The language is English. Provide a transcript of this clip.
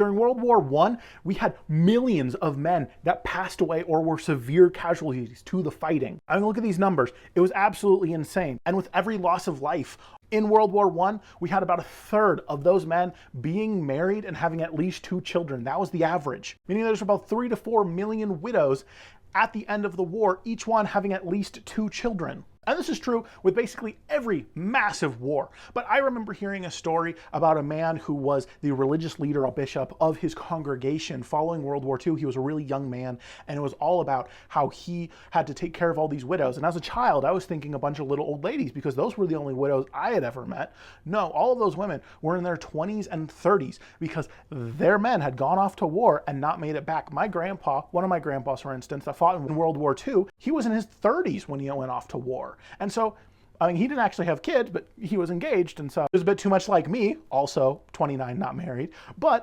During World War I, we had millions of men that passed away or were severe casualties to the fighting. I mean, look at these numbers. It was absolutely insane. And with every loss of life in World War I, we had about a third of those men being married and having at least 2 children. That was the average, meaning there's about 3 to 4 million widows at the end of the war, each one having at least 2 children. And this is true with basically every massive war. But I remember hearing a story about a man who was the religious leader, a bishop of his congregation following World War II. He was a really young man, and it was all about how he had to take care of all these widows. And as a child, I was thinking a bunch of little old ladies because those were the only widows I had ever met. No, all of those women were in their 20s and 30s because their men had gone off to war and not made it back. My grandpa, one of my grandpas, for instance, that fought in World War II, he was in his 30s when he went off to war. And so, I mean, he didn't actually have kids, but he was engaged, and so it was a bit too much like me, also 29, not married. But